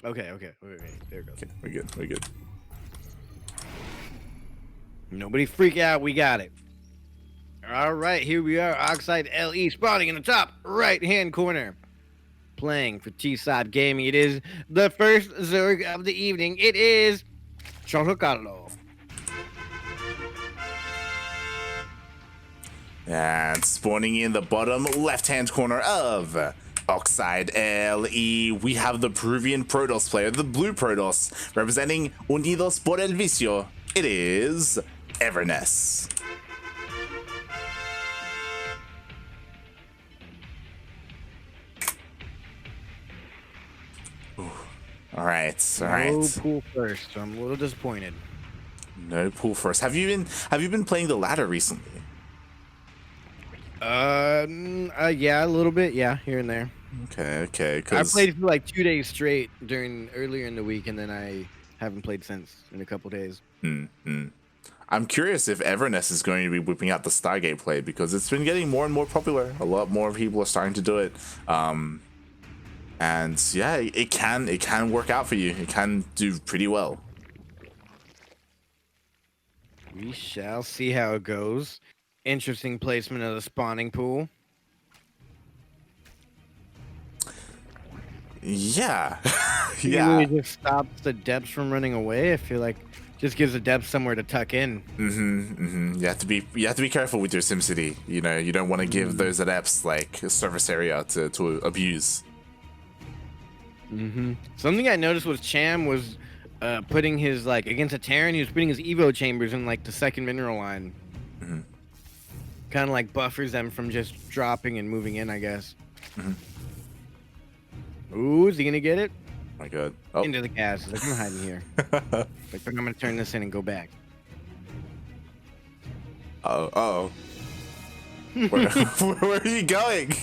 Okay, okay. Wait, there it goes. Okay, we're good. We're good. Nobody freak out. We got it. All right, here we are. Oxide LE spawning in the top right-hand corner. Playing for T-Side Gaming. It is the first Zerg of the evening. It is Chococarlo. And spawning in the bottom left-hand corner of Oxide LE, we have the Peruvian Protoss player, the blue Protoss, representing Unidos por el Vicio. It is Everness. All right. No pool first, so I'm a little disappointed. No pool first. Have you been playing the ladder recently? Yeah, a little bit. Yeah, here and there. Okay. I played for like 2 days straight during earlier in the week, and then I haven't played since in a couple days. I'm curious if Everness is going to be whipping out the Stargate play because it's been getting more and more popular. A lot more people are starting to do it. And yeah, it can work out for you. It can do pretty well. We shall see how it goes. Interesting placement of the spawning pool. Yeah. It really just stops the depths from running away. I feel like just gives the depth somewhere to tuck in. You have to be careful with your SimCity. You know, you don't want to give those adepts like a surface area to abuse. Something I noticed was Cham was putting his against a Terran. He was putting his Evo chambers in the second mineral line. Kind of buffers them from just dropping and moving in, I guess. Ooh, is he gonna get it? Oh my God. Into the gas. I'm hiding here. I'm gonna turn this in and go back. Where are you going?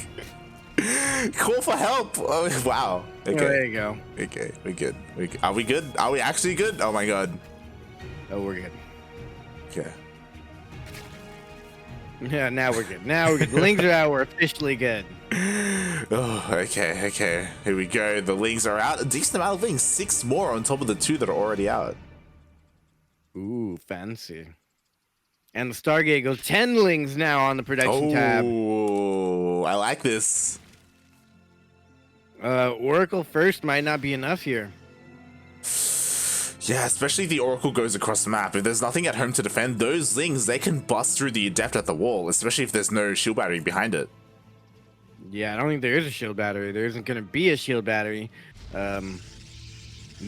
Call for help. Oh, wow. Okay. Oh, there you go. Okay, we're good. Are we good? Are we actually good? Oh my God. Oh, we're good. Okay. Yeah, now we're good. The lings are out. We're officially good. Oh, okay. Here we go. The lings are out. A decent amount of lings. 6 more on top of the 2 that are already out. Ooh, fancy. And the Stargate goes 10 lings now on the production tab. Oh, I like this. Oracle first might not be enough here. Yeah, especially if the Oracle goes across the map. If there's nothing at home to defend, those lings, they can bust through the Adept at the wall, especially if there's no shield battery behind it. Yeah, I don't think there is a shield battery. There isn't going to be a shield battery.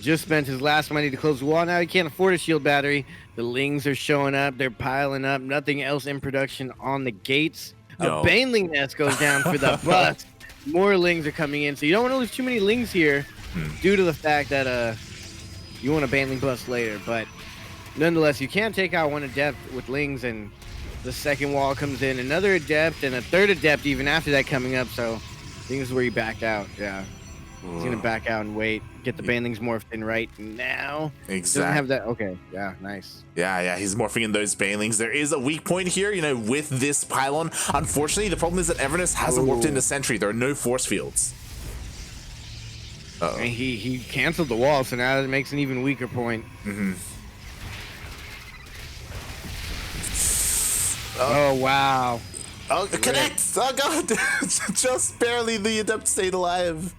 Just spent his last money to close the wall. Now he can't afford a shield battery. The lings are showing up. They're piling up. Nothing else in production on the gates. No. A Baneling nest goes down for the bust. More lings are coming in. So you don't want to lose too many lings here due to the fact that you want a Baneling bust later. But nonetheless, you can take out one Adept with lings, and the second wall comes in. Another Adept and a third Adept even after that coming up. So I think this is where you back out. Yeah. He's going to back out and wait. Get the Banelings morphed in right now. Exactly. Doesn't have that. Okay. Yeah, nice. Yeah, he's morphing in those Banelings. There is a weak point here, with this pylon. Unfortunately, the problem is that Everness hasn't warped into Sentry. There are no force fields. Uh-oh. And he canceled the wall, so now that makes an even weaker point. Oh, wow. Oh, connect! Oh, God! Just barely the Adept stayed alive.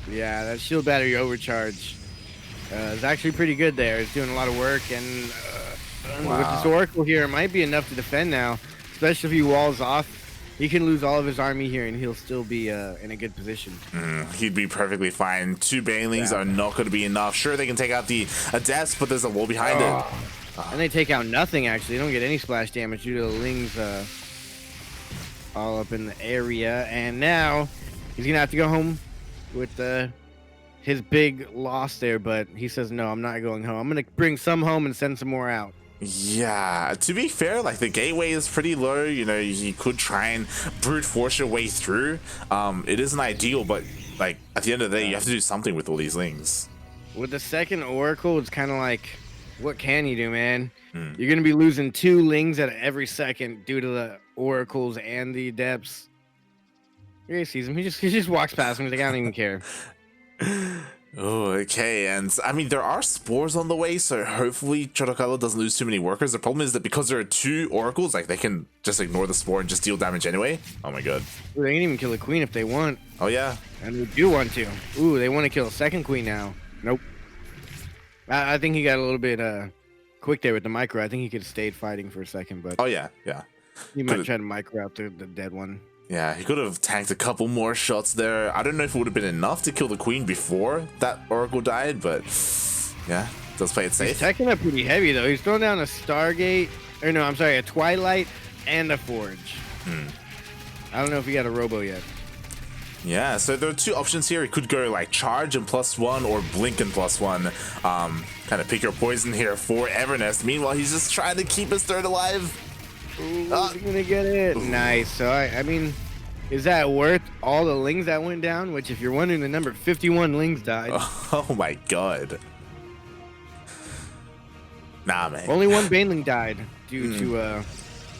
Yeah, that shield battery overcharge is actually pretty good there. It's doing a lot of work, and with this Oracle here, it might be enough to defend now, especially if he walls off. He can lose all of his army here, and he'll still be in a good position. He'd be perfectly fine. 2 Banelings are not going to be enough. Sure, they can take out the Adepts, but there's a wall behind it. And they take out nothing, actually. They don't get any splash damage due to the lings all up in the area. And now he's going to have to go home with his big loss there, but he says, no, I'm not going home. I'm going to bring some home and send some more out. Yeah, to be fair, the gateway is pretty low. You could try and brute force your way through. It isn't ideal, but at the end of the day, you have to do something with all these lings. With the second Oracle, it's kind of what can you do, man? You're going to be losing 2 lings at every second due to the Oracles and the Adepts. He sees him. He just walks past him. He's like, I don't even care. Oh, okay. And I mean, there are spores on the way, so hopefully Chorokalo doesn't lose too many workers. The problem is that because there are 2 oracles, like they can just ignore the spore and just deal damage anyway. Oh my god. Ooh, they can even kill a queen if they want, Oh yeah. and they do want to. Ooh, they want to kill a second queen now. Nope. I think he got a little bit quick there with the micro. I think he could have stayed fighting for a second, but Oh yeah. Yeah. he might could've- try to micro out the dead one. Yeah, he could have tanked a couple more shots there. I don't know if it would have been enough to kill the queen before that oracle died, but yeah, does play it He's safe. teching up pretty heavy though. He's throwing down a Stargate, or no, I'm sorry, a Twilight and a Forge. I don't know if he got a Robo yet. Yeah, so there are 2 options here. He could go like charge and +1 or blink and +1. Kind of pick your poison here for Evernest. Meanwhile, he's just trying to keep his third alive. Ooh, is he gonna get it? Nice. So I mean, is that worth all the lings that went down? Which, if you're wondering, the number 51 lings died. Oh my god. Nah, man. Only one Baneling died due to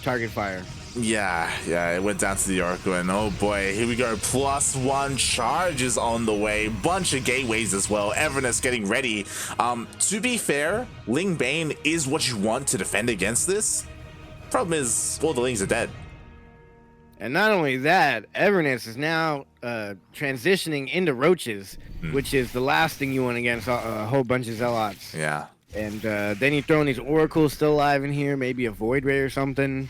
target fire. Yeah, it went down to the Oracle, and oh boy, here we go. +1 charges on the way. Bunch of gateways as well. Evernest getting ready. To be fair, Ling Bane is what you want to defend against this. Problem is, all the Lings are dead. And not only that, Everness is now transitioning into Roaches, which is the last thing you want against a whole bunch of Zealots. Yeah. And then you throw in these Oracles still alive in here, maybe a Void Ray or something.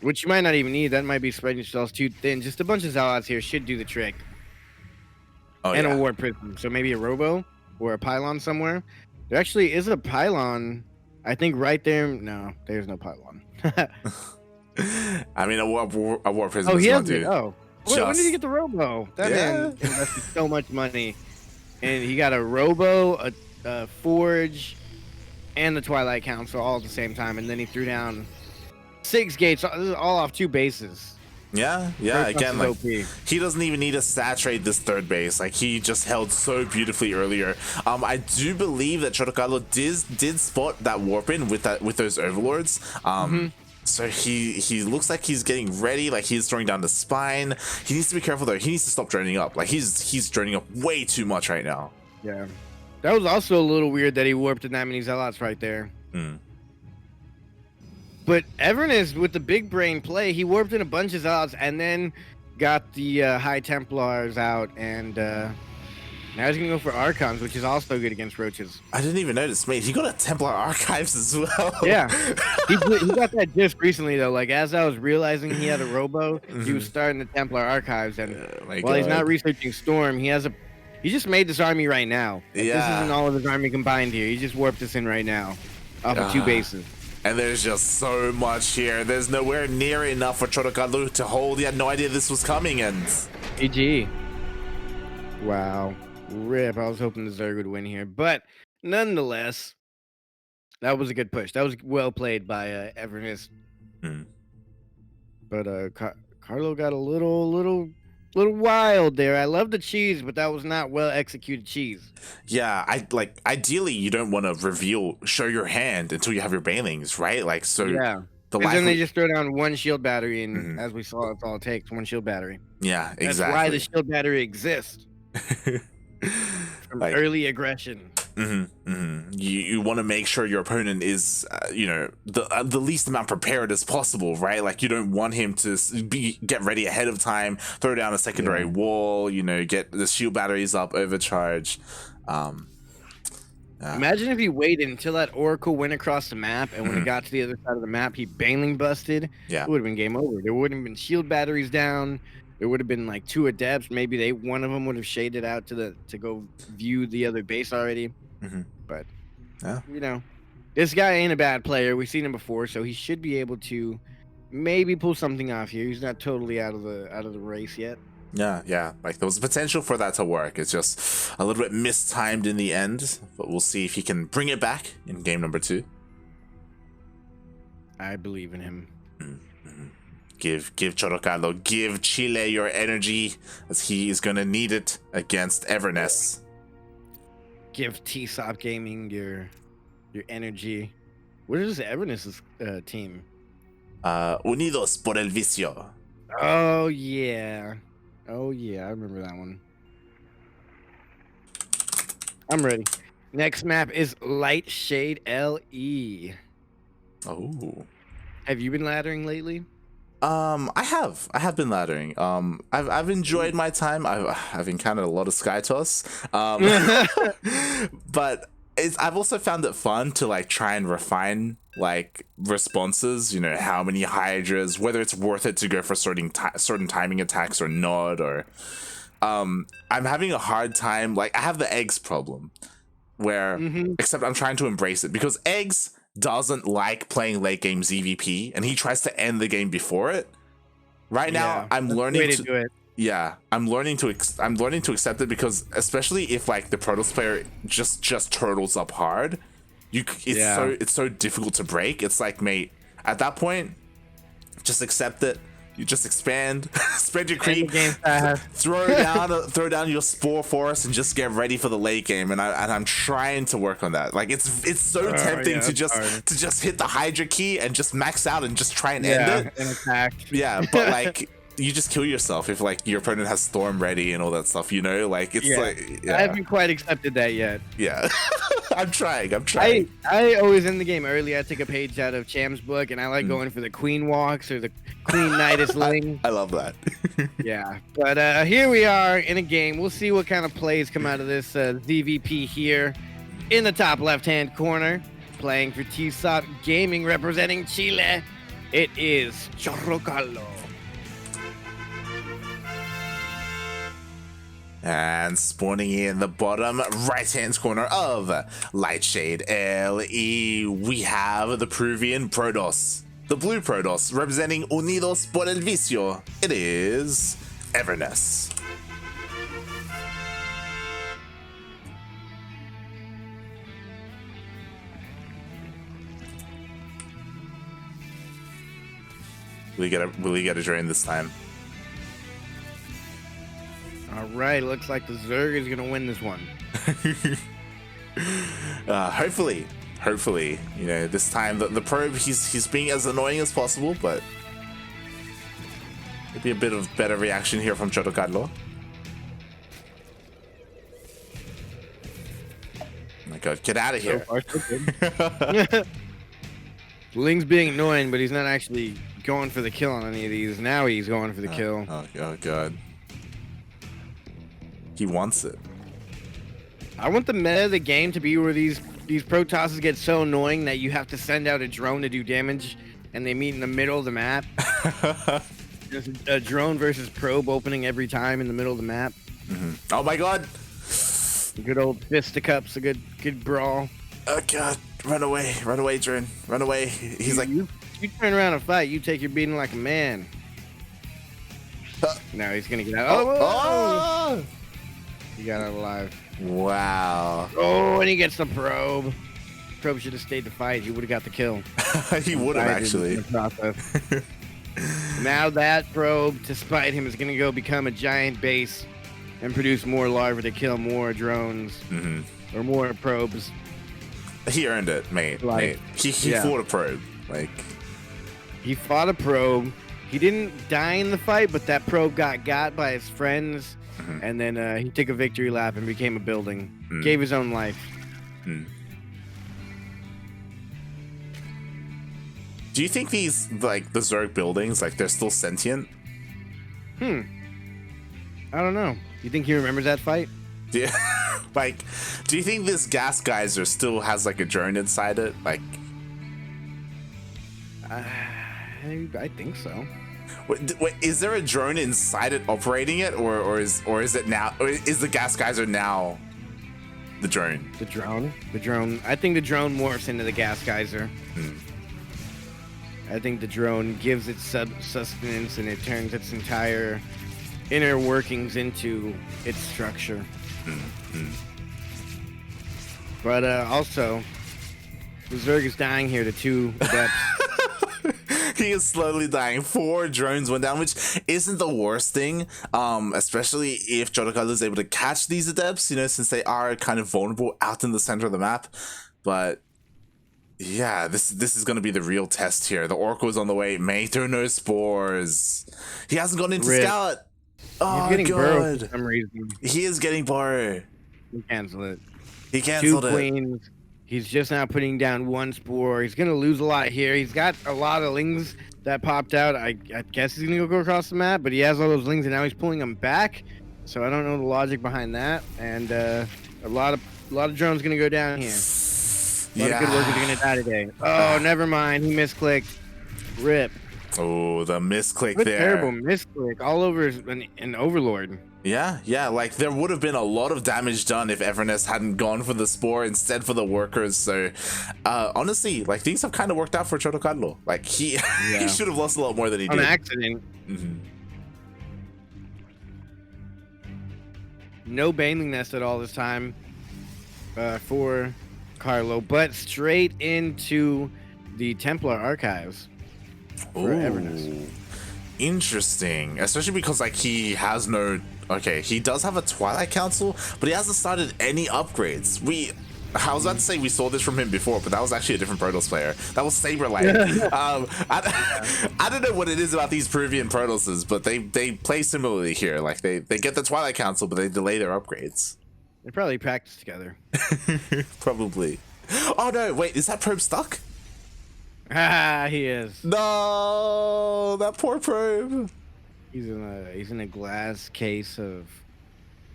Which you might not even need. That might be spreading yourselves too thin. Just a bunch of Zealots here should do the trick. Oh, And yeah. a Warp Prism. So maybe a Robo or a Pylon somewhere. There actually is a Pylon, I think, right there. No, there's no Pylon. I mean, a war prism. Oh, is he not has it. due. Oh, when did Just- he get the Robo? That Yeah. man invested so much money, and he got a Robo, a Forge, and the Twilight Council all at the same time, and then he threw down 6 gates, all off 2 bases. Yeah. First Again, one's like OP. he doesn't even need to saturate this third base. Like he just held so beautifully earlier. I do believe that Chorokalo did spot that warp in with those overlords. So he looks like he's getting ready. Like he's throwing down the spine. He needs to be careful though. He needs to stop droning up. Like he's droning up way too much right now. Yeah, that was also a little weird that he warped in that many Zealots right there. But Everness, with the big brain play, he warped in a bunch of Zealots and then got the High Templars out, and now he's gonna go for Archons, which is also good against Roaches. I didn't even notice, mate. He got a Templar Archives as well. Yeah, he got that just recently though. Like as I was realizing he had a Robo, he was starting the Templar Archives, and my while he's God. not researching Storm, he just made this army right now. Like, Yeah. this isn't all of his army combined here. He just warped this in right now, off of 2 bases. And there's just so much here. There's nowhere near enough for Chorokalo to hold. He had no idea this was coming, and GG. Wow. Rip. I was hoping the Zerg would win here. But nonetheless, that was a good push. That was well played by Everness. But Carlo got a little wild there. I love the cheese, but that was not well executed cheese. yeah, ideally you don't want to show your hand until you have your banelings, right? Like so. Yeah. The Because then likely- they just throw down 1 shield battery, and as we saw, that's all it takes, 1 shield battery. yeah, That's exactly. why the shield battery exists. From Like- early aggression. You want to make sure your opponent is, the least amount prepared as possible, right? Like you don't want him to get ready ahead of time, throw down a secondary wall, get the shield batteries up, overcharge. Imagine if he waited until that Oracle went across the map, and when it got to the other side of the map, he Baneling busted. Yeah. It would have been game over. There wouldn't have been shield batteries down. There would have been like 2 adepts. Maybe one of them would have shaded out to go view the other base already. But Yeah. this guy ain't a bad player. We've seen him before, so he should be able to maybe pull something off here. He's not totally out of the race yet. Yeah. Like there was potential for that to work. It's just a little bit mistimed in the end, but we'll see if he can bring it back in game number 2. I believe in him. Give Chorokalo, give Chile your energy, as he is gonna need it against Everness. Give TSOP Gaming your energy. What is Everness's team? Unidos por el Vicio. Oh yeah, I remember that one. I'm ready. Next map is Light Shade LE. Oh. Have you been laddering lately? I have been laddering. I've enjoyed my time. I've encountered a lot of sky toss. But I've also found it fun to like try and refine like responses. You know, how many hydras, whether it's worth it to go for certain timing attacks or not. Or I'm having a hard time. Like I have the eggs problem, where except I'm trying to embrace it because eggs doesn't like playing late game ZVP, and he tries to end the game before it. Right now, I'm learning to do it. Yeah, I'm learning to accept it because especially if like the Protoss player just turtles up hard, it's so difficult to break. It's like, mate, at that point, just accept it. You just expand, spread your creep, throw down your spore forest, and just get ready for the late game. And I'm trying to work on that. Like it's so tempting to just hit the Hydra key and just max out and just try and end it and attack. Yeah, but like you just kill yourself if like your opponent has Storm ready and all that stuff. You know, like it's I haven't quite accepted that yet. Yeah, I'm trying. I always end the game early. I take a page out of Cham's book, and I like going for the Queen walks or the Queen Nidus Ling. I love that. Yeah, but here we are in a game. We'll see what kind of plays come out of this ZVP here. In the top left-hand corner, playing for TSOP Gaming, representing Chile, it is Chorocalo. And spawning in the bottom right-hand corner of Lightshade LE, we have the Peruvian Protoss. The blue Protoss, representing Unidos por el Vicio, it is Everness. Will he get a drain this time? All right, looks like the Zerg is gonna win this one. Hopefully, you know, this time the probe he's being as annoying as possible, but maybe a bit of better reaction here from Chorocalo. Oh my god, get out of here! So far, so good. Ling's being annoying, but he's not actually going for the kill on any of these. Now he's going for the kill. Oh god. He wants it. I want the meta of the game to be where these Protosses get so annoying that you have to send out a drone to do damage, and they meet in the middle of the map. There's a drone versus probe opening every time in the middle of the map. Oh my god! Good old fisticuffs, a good brawl. Oh god! Run away, drone, run away! He's like, you turn around and fight. You take your beating like a man. Now he's gonna get out. Oh! He got out alive. Wow. Oh, and he gets the probe. Probe should have stayed to fight. He would have got the kill. He would have actually. Now that probe, to spite him, is going to go become a giant base and produce more larvae to kill more drones or more probes. He earned it, mate. He fought a probe. Like, he fought a probe. He didn't die in the fight, but that probe got by his friends. And then he took a victory lap and became a building. Gave his own life. Do you think these, like, the Zerg buildings, like, they're still sentient? I don't know. You think he remembers that fight? Yeah. Like, do you think this gas geyser still has, like, a drone inside it? Like, I think so. Wait, is there a drone inside it operating it, or is it now? Or is the gas geyser now the drone? The drone. I think the drone morphs into the gas geyser. I think the drone gives it sustenance and it turns its entire inner workings into its structure. But also, the Zerg is dying here to 2 depths. He is slowly dying. 4 drones went down, which isn't the worst thing, especially if Chorocalo is able to catch these adepts, you know, since they are kind of vulnerable out in the center of the map. But yeah, this is going to be the real test here. The Oracle is on the way. Mater no spores. He hasn't gone into Scout. Oh, he's getting burrowed for some reason. He is getting burrowed. We cancel it. He 2 canceled it. queens. He's just now putting down 1 spore. He's gonna lose a lot here. He's got a lot of lings that popped out. I guess he's gonna go across the map, but he has all those lings and now he's pulling them back. So I don't know the logic behind that. And a lot of drones gonna go down here. A lot of good workers are gonna die today. Oh, never mind. He misclicked. Rip. Oh, the misclick What a there. terrible misclick all over an Overlord. Yeah, like there would have been a lot of damage done if Everness hadn't gone for the spore instead for the workers. So honestly, like things have kind of worked out for Choto Carlo. Like he he should have lost a lot more than he On did. accident. No Baneling Nest at all this time for Carlo, but straight into the Templar Archives for Everness. Interesting, especially because like he has no. Okay, he does have a Twilight Council, but he hasn't started any upgrades. I was about to say we saw this from him before, but that was actually a different Protoss player. That was Saberlight. I don't know what it is about these Peruvian Protosses, but they play similarly here. Like they get the Twilight Council, but they delay their upgrades. They probably practice together. Probably. Oh no! Wait, is that probe stuck? Ah, he is. No, that poor probe. He's in a glass case of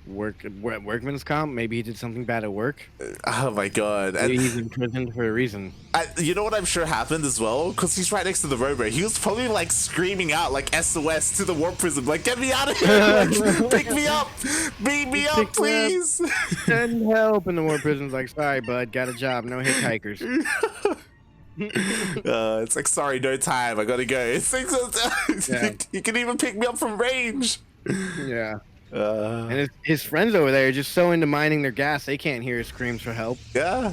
workman's comp. Maybe he did something bad at work. Oh my god! Maybe he's in prison for a reason. You know what I'm sure happened as well? Because he's right next to the robo. He was probably like screaming out like SOS to the warp prism, like get me out of here! Like, pick me up, beat me up, please. Send help! And the war prison's like, sorry, bud, got a job, no hitchhikers. It's like, sorry, no time, I gotta go. It's like, you can even pick me up from range. Yeah. And his friends over there are just so into mining their gas, they can't hear his screams for help. Yeah.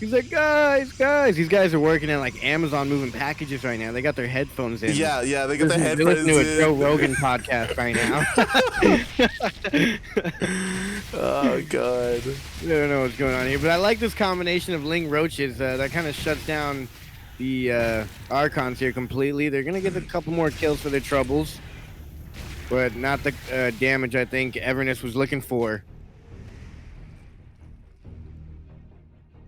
He's like, guys. These guys are working at like Amazon moving packages right now. They got their headphones in. Yeah, they got their They're headphones listening to in. a Joe Rogan podcast right now. Oh god. I don't know what's going on here, but I like this combination of Ling Roaches. That kind of shuts down the Archons here completely. They're gonna get a couple more kills for their troubles, but not the damage I think Everness was looking for.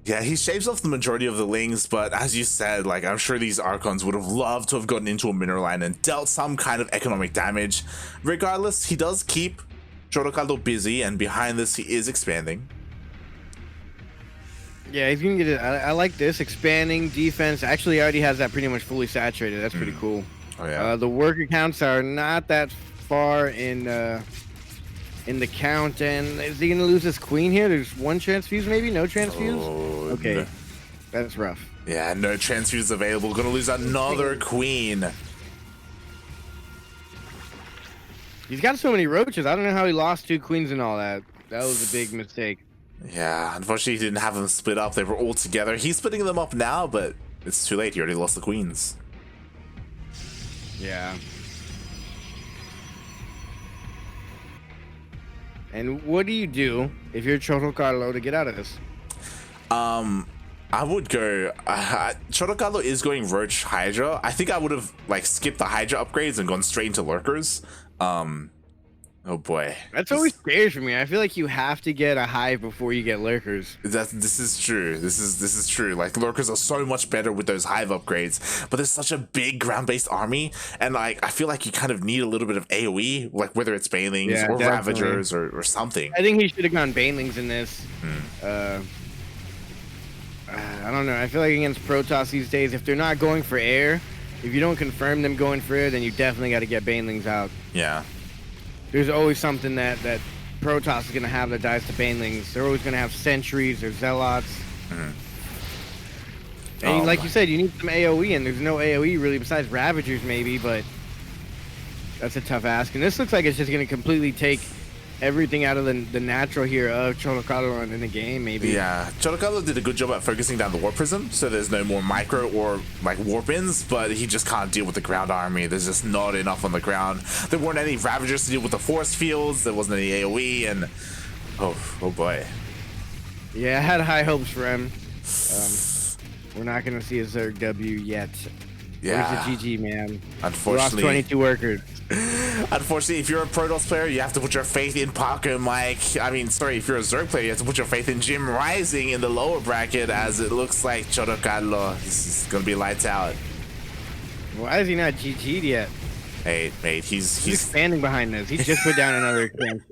Yeah, he shaves off the majority of the Lings, but as you said, like I'm sure these Archons would have loved to have gotten into a mineral line and dealt some kind of economic damage. Regardless, he does keep Choto Carlo busy, and behind this he is expanding. Yeah, he's gonna get it. I like this expanding defense. Actually, he already has that pretty much fully saturated. That's pretty cool. Oh yeah. The worker counts are not that far in the count, and is he gonna lose his queen here? There's 1 transfuse, maybe no transfuse. Oh, okay, no. That's rough. Yeah, no transfuse available. Gonna lose another queen. He's got so many roaches. I don't know how he lost 2 queens and all that. That was a big mistake. Yeah, unfortunately he didn't have them split up. They were all together. He's splitting them up now, but it's too late. He already lost the queens. Yeah. And what do you do if you're Choto Carlo to get out of this? I would go. Choto Carlo is going Roach Hydra. I think I would have like skipped the Hydra upgrades and gone straight into Lurkers. Oh boy. That's always scary for me. I feel like you have to get a hive before you get Lurkers. This is true. This is true. Like Lurkers are so much better with those hive upgrades, but there's such a big ground-based army, and like I feel like you kind of need a little bit of AOE, like whether it's Banelings or definitely. Ravagers or something. I think he should have gone Banelings in this. I don't know. I feel like against Protoss these days, if they're not going for air, if you don't confirm them going for air, then you definitely got to get Banelings out. Yeah. There's always something that Protoss is going to have that dies to Banelings. They're always going to have sentries or zealots. And like you said, you need some AoE, and there's no AoE really besides Ravagers maybe, but that's a tough ask. And this looks like it's just going to completely take everything out of the natural here of Choto Carlo in the game, maybe. Yeah, Choto Carlo did a good job at focusing down the Warp Prism, so there's no more micro or like warp-ins, but he just can't deal with the ground army. There's just not enough on the ground. There weren't any Ravagers to deal with the force fields, there wasn't any AoE, and oh boy. Yeah, I had high hopes for him. We're not going to see a Zerg W yet. Yeah. Where's the GG, man? Unfortunately. We lost 22 workers. Unfortunately, if you're a Protoss player, you have to put your faith in Paco Mike. I mean, sorry, if you're a Zerg player, you have to put your faith in Jim Rising in the lower bracket, as it looks like Choro Carlo is going to be lights out. Why is he not GG'd yet? Hey, mate, he's expanding behind this. He just put down another expansion.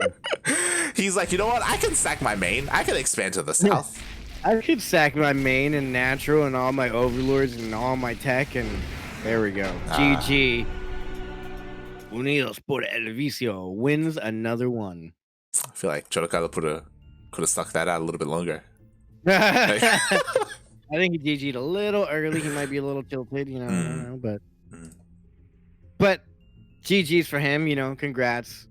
He's like, you know what? I can sack my main. I can expand to the south. I could sack my main and natural and all my overlords and all my tech, and there we go. GG. Unidos por el Vicio wins another one. I feel like Choro Carlo could have stuck that out a little bit longer. I think he GG'd a little early. He might be a little tilted, you know, I don't know, but GG's for him, you know, congrats.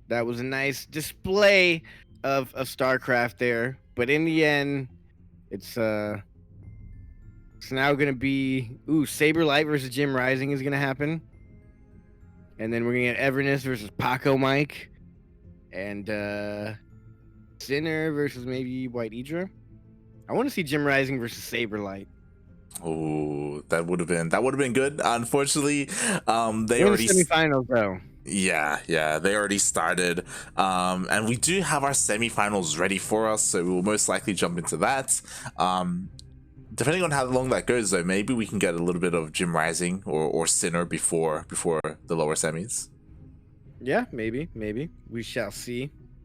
That was a nice display of StarCraft there. But in the end, it's now gonna be Saberlight versus Jim Rising is gonna happen. And then we're gonna get Everness versus Paco Mike. And Sinner versus maybe White Idra. I want to see Jim Rising versus Saberlight. Oh, that would have been good. Unfortunately, they already semifinals though. Yeah, they already started. And we do have our semifinals ready for us, so we will most likely jump into that. Depending on how long that goes, though, maybe we can get a little bit of Jim Rising or Sinner before the lower semis. Yeah, maybe. We shall see.